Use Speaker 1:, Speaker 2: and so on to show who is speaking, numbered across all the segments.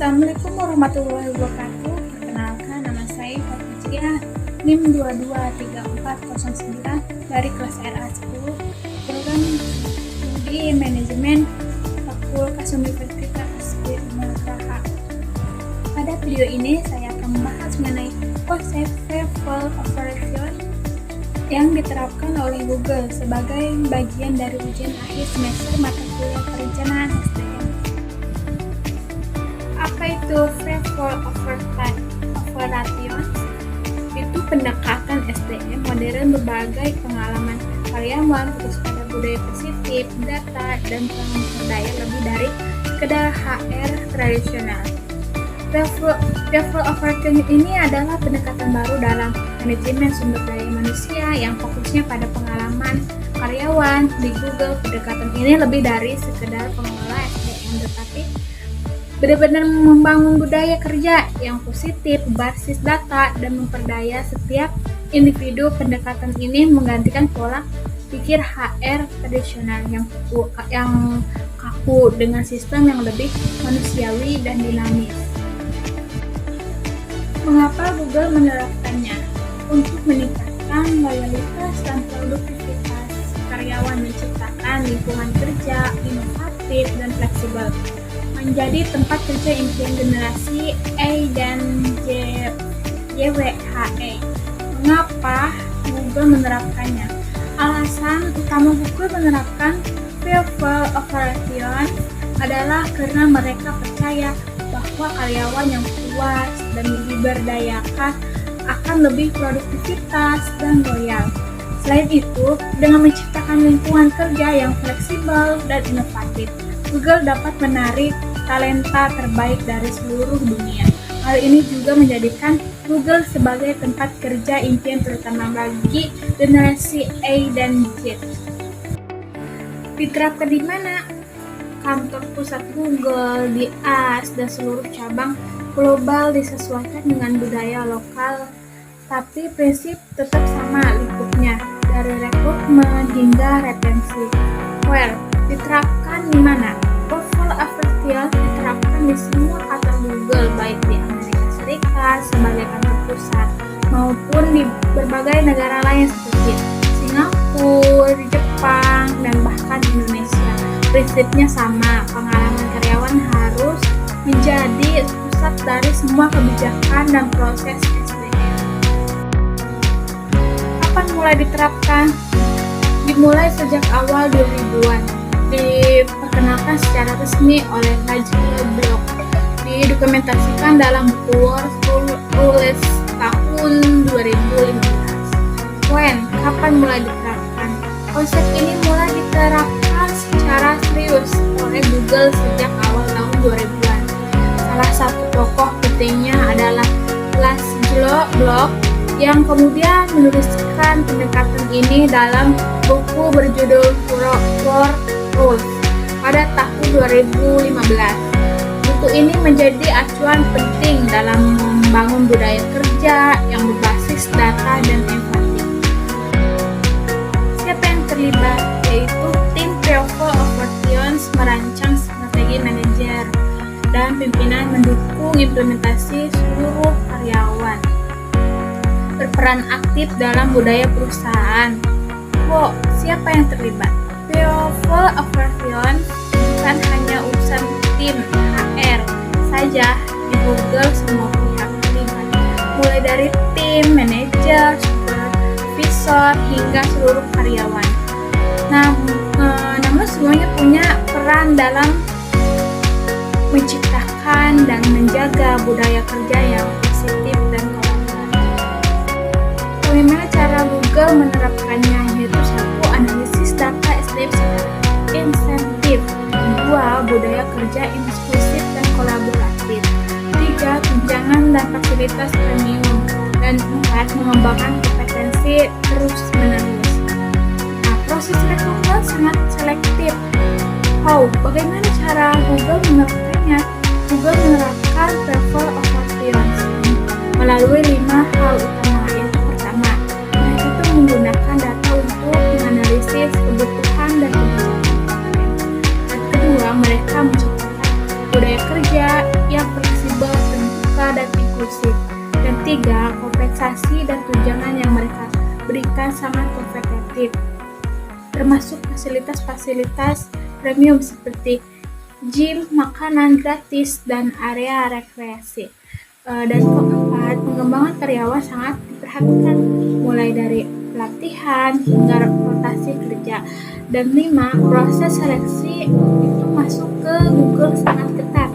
Speaker 1: Assalamualaikum warahmatullahi wabarakatuh. Perkenalkan, nama saya Fatia, NIM 223409 dari kelas RA10, program studi manajemen Fakultas Universitas Gajah. Pada video ini saya akan membahas mengenai konsep level operation yang diterapkan oleh Google sebagai bagian dari ujian akhir semester mata kuliah perencanaan SDM. Apa itu level operation? Itu pendekatan SDM modern berbagai pengalaman karyawan, fokus pada budaya positif, data, dan pemberdaya lebih dari sekedar HR tradisional. Level operation ini adalah pendekatan baru dalam manajemen sumber daya manusia yang fokusnya pada pengalaman karyawan. Di Google, pendekatan ini lebih dari sekedar pengelola SDM, tetapi benar-benar membangun budaya kerja yang positif, berbasis data, dan memperdaya setiap individu. Pendekatan ini menggantikan pola pikir HR tradisional yang kaku dengan sistem yang lebih manusiawi dan dinamis. Mengapa Google menerapkannya? Untuk meningkatkan loyalitas dan produktivitas karyawan, menciptakan lingkungan kerja inovatif dan fleksibel, menjadi tempat kerja impian generasi A dan YWHE. Mengapa Google menerapkannya? Alasan utama Google menerapkan level operation adalah karena mereka percaya bahwa karyawan yang puas dan diberdayakan akan lebih produktivitas dan loyal. Selain itu, dengan menciptakan lingkungan kerja yang fleksibel dan inovatif, Google dapat menarik talenta terbaik dari seluruh dunia. Hal ini juga menjadikan Google sebagai tempat kerja impian terutama bagi generasi A dan Z. Diterapkan di mana? Kantor pusat Google, di AS, dan seluruh cabang global disesuaikan dengan budaya lokal, tapi prinsip tetap sama lingkupnya, dari rekrutmen hingga retensi. Diterapkan di mana? Level operation diterapkan di semua kantor Google, baik di Amerika Serikat sebagai kantor pusat maupun di berbagai negara lain seperti Singapura, Jepang, dan bahkan Indonesia. Prinsipnya sama, pengalaman karyawan harus menjadi pusat dari semua kebijakan dan proses SDM. Kapan mulai diterapkan? Dimulai sejak awal 2000-an. Diperkenalkan secara resmi oleh Nigel Block. Didokumentasikan dalam buku World Rules tahun 2015. Kapan mulai diterapkan? Konsep ini mulai diterapkan secara serius oleh Google sejak awal tahun 2000-an. Salah satu tokoh pentingnya adalah Laszlo Block yang kemudian menuliskan pendekatan ini dalam buku berjudul World Rules pada tahun 2015. Buku ini menjadi acuan penting dalam membangun budaya kerja yang berbasis data dan empati. Siapa yang terlibat? Yaitu tim level operations merancang strategi manajer dan pimpinan mendukung implementasi seluruh karyawan. Berperan aktif dalam budaya perusahaan. Siapa yang terlibat? Level operations bukan hanya urusan tim HR saja, di Google semua pihak terlibat, mulai dari tim, manajer, supervisor, hingga seluruh karyawan. Namun semuanya punya peran dalam menciptakan dan menjaga budaya kerja yang positif dan kolaboratif. Bagaimana cara Google menerapkannya? Yaitu 1. Analisis data SDM secara insentif. 2. Budaya kerja inklusif dan kolaboratif. 3. Tunjangan dan fasilitas premium. Dan 4. Mengembangkan kompetensi terus-menerus. Proses rekrutmen sangat selektif. Bagaimana cara Google menerapkannya? Google menerapkan level operations melalui 5 hal utama. Yang pertama, mereka menggunakan data untuk menganalisis kebutuhan dan kebijakan. Dan kedua, mereka menciptakan budaya kerja yang fleksibel akan sangat kompetitif, termasuk fasilitas-fasilitas premium seperti gym, makanan gratis, dan area rekreasi. Dan keempat, pengembangan karyawan sangat diperhatikan, mulai dari pelatihan hingga rotasi kerja. Dan 5, proses seleksi itu masuk ke Google sangat ketat.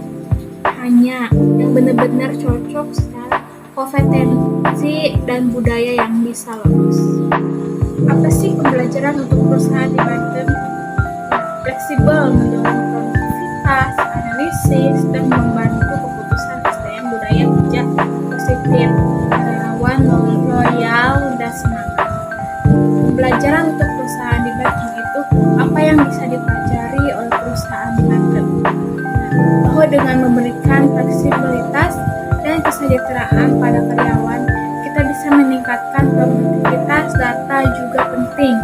Speaker 1: Hanya yang benar-benar cocok secara kompetensi dan budaya yang bisa lolos. Apa sih pembelajaran untuk perusahaan di Banten? Fleksibel, mendorong produktivitas, analisis, dan membantu keputusan SDM budaya kerja positif, karyawan loyal dan semangat. Pembelajaran untuk perusahaan di Banten itu apa yang bisa dipelajari oleh perusahaan di Banten? Bahwa dengan memberikan fleksibilitas dan kesejahteraan pada karyawan, kita bisa meningkatkan produktivitas. Data juga penting